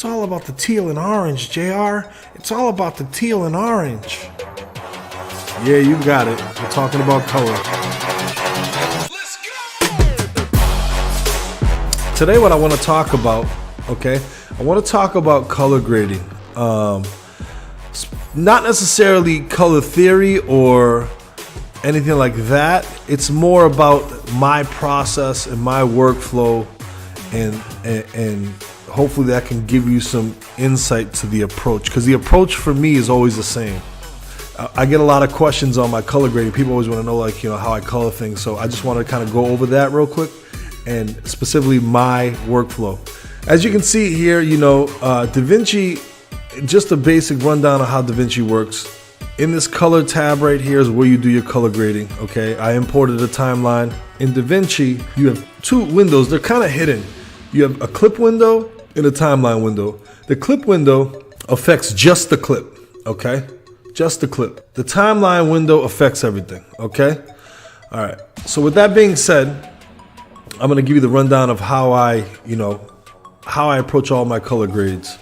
It's all about the teal and orange, JR. It's all about the teal and orange. Yeah, you got it. We're talking about color. Let's go! Today what I want to talk about, okay, I want to talk about color grading. Not necessarily color theory or anything like that. It's more about my process and my workflow, and hopefully that can give you some insight to the approach, because the approach for me is always the same. I get a lot of questions on my color grading. People always want to know, like, how I color things. So I just want to kind of go over that real quick, and specifically my workflow. As you can see here, Davinci, just a basic rundown of how Davinci works. In this color tab right here is where you do your color grading, okay? I imported a timeline. In Davinci, you have two windows. They're kind of hidden. You have a clip window and a timeline window. The clip window affects just the clip, okay? Just the clip. The timeline window affects everything, okay? All right, so with that being said, I'm gonna give you the rundown of how I approach all my color grades.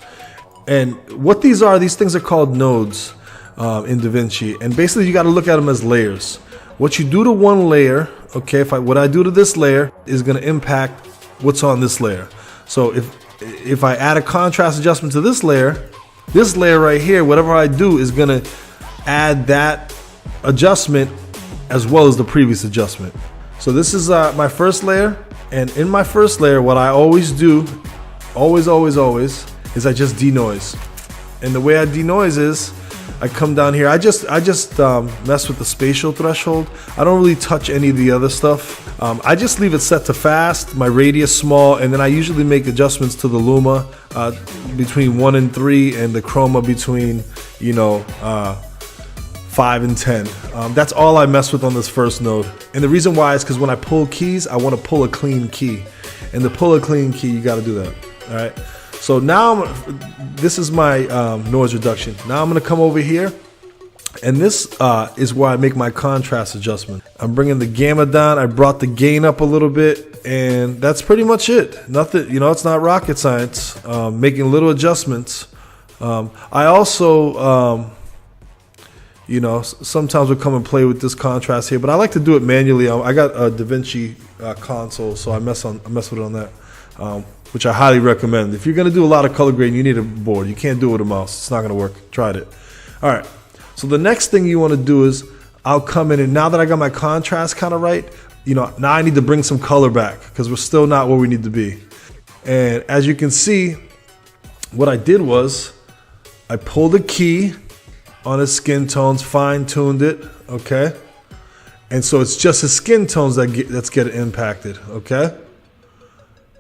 And what these things are called nodes in Davinci. And basically you gotta look at them as layers. What you do to one layer, okay, what I do to this layer is gonna impact what's on this layer. So if I add a contrast adjustment to this layer right here, whatever I do is gonna add that adjustment as well as the previous adjustment. So this is my first layer, and in my first layer, what I always do, always, is I just denoise. And the way I denoise is, I come down here. I just mess with the spatial threshold. I don't really touch any of the other stuff. I just leave it set to fast, my radius small, and then I usually make adjustments to the luma between 1 and 3, and the chroma between 5 and 10. That's all I mess with on this first node. And the reason why is because when I pull keys, I want to pull a clean key. And to pull a clean key, you got to do that. All right. So now this is my noise reduction. Now I'm going to come over here, and this is where I make my contrast adjustment. I'm bringing the gamma down. I brought the gain up a little bit, and that's pretty much it. Nothing, it's not rocket science. Making little adjustments. I also, sometimes we'll come and play with this contrast here, but I like to do it manually. I got a Davinci console, so I mess with it on that. Which I highly recommend. If you're gonna do a lot of color grading, you need a board. You can't do it with a mouse. It's not gonna work. Tried it. All right. So the next thing you wanna do is, I'll come in, and now that I got my contrast kind of right, now I need to bring some color back, because we're still not where we need to be. And as you can see, what I did was, I pulled a key on his skin tones, fine-tuned it, okay? And so it's just his skin tones that's getting impacted, okay?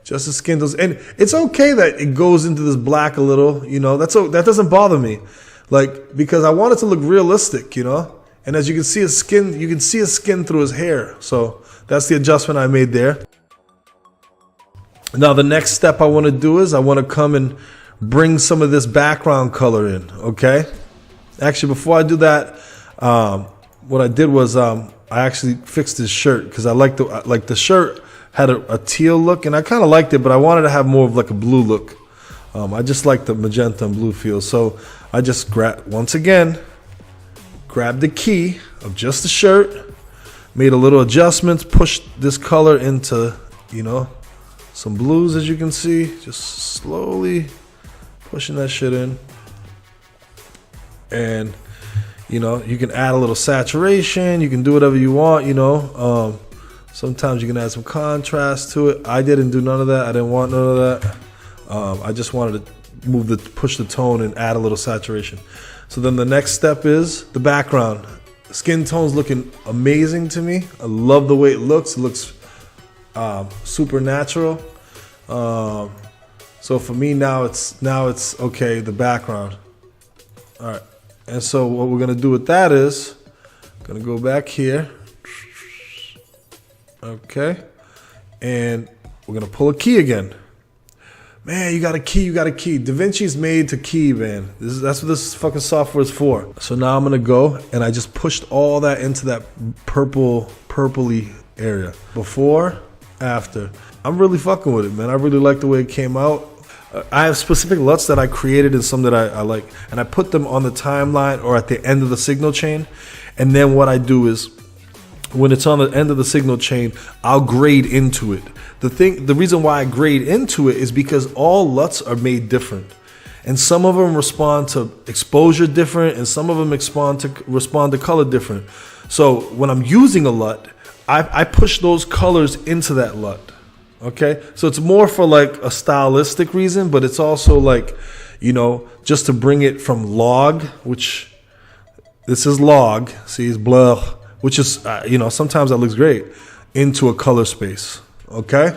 Just the skin tones, and it's okay that it goes into this black a little, that doesn't bother me, because I want it to look realistic, and as you can see his skin, you can see his skin through his hair, so that's the adjustment I made there. Now the next step I want to do is I want to come and bring some of this background color in, okay? Actually, before I do that, what I did was I actually fixed his shirt, because I like the shirt had a teal look, and I kind of liked it, but I wanted to have more of like a blue look. I just like the magenta and blue feel, so I just grabbed the key of just the shirt, made a little adjustments, pushed this color into some blues, as you can see, just slowly pushing that shit in. And you can add a little saturation, you can do whatever you want, sometimes you can add some contrast to it. I didn't do none of that. I didn't want none of that. I just wanted to push the tone and add a little saturation. So then the next step is the background. Skin tone's looking amazing to me. I love the way it looks. It looks super natural. So for me now it's okay, the background. All right. And so what we're gonna do with that is, gonna go back here. Okay, and we're gonna pull a key again. Man, you got a key. Davinci's made to key, man. That's what this fucking software is for. So now I'm gonna go, and I just pushed all that into that purpley area. Before, after. I'm really fucking with it, man. I really like the way it came out. I have specific LUTs that I created and some that I like, and I put them on the timeline or at the end of the signal chain. And then what I do is, when it's on the end of the signal chain, I'll grade into it. The reason why I grade into it is because all LUTs are made different. And some of them respond to exposure different, and some of them respond to color different. So when I'm using a LUT, I push those colors into that LUT. Okay, so it's more for like a stylistic reason, but it's also like, you know, just to bring it from log, which this is log, see, it's blur, which is, you know, sometimes that looks great, into a color space. Okay,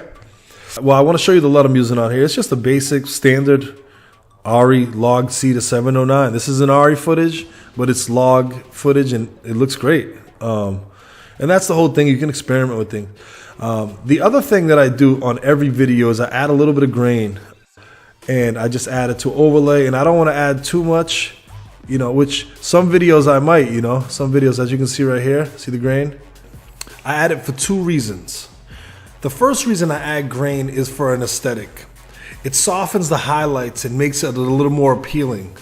well, I want to show you the LUT I'm using on here. It's just a basic standard ARRI log C to 709. This is an ARRI footage, but it's log footage, and it looks great. And that's the whole thing. You can experiment with things. The other thing that I do on every video is I add a little bit of grain, and I just add it to overlay, and I don't want to add too much, you know, which some videos I might, you know, some videos, as you can see right here, see the grain? I add it for two reasons. The first reason I add grain is for an aesthetic. It softens the highlights and makes it a little more appealing.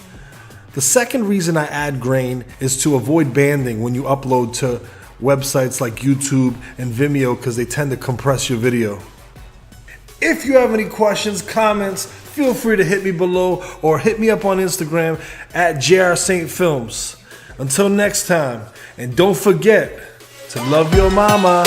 The second reason I add grain is to avoid banding when you upload to websites like YouTube and Vimeo, because they tend to compress your video. If you have any questions, comments, feel free to hit me below or hit me up on Instagram at JRSaintFilms. Until next time, and don't forget to love your mama.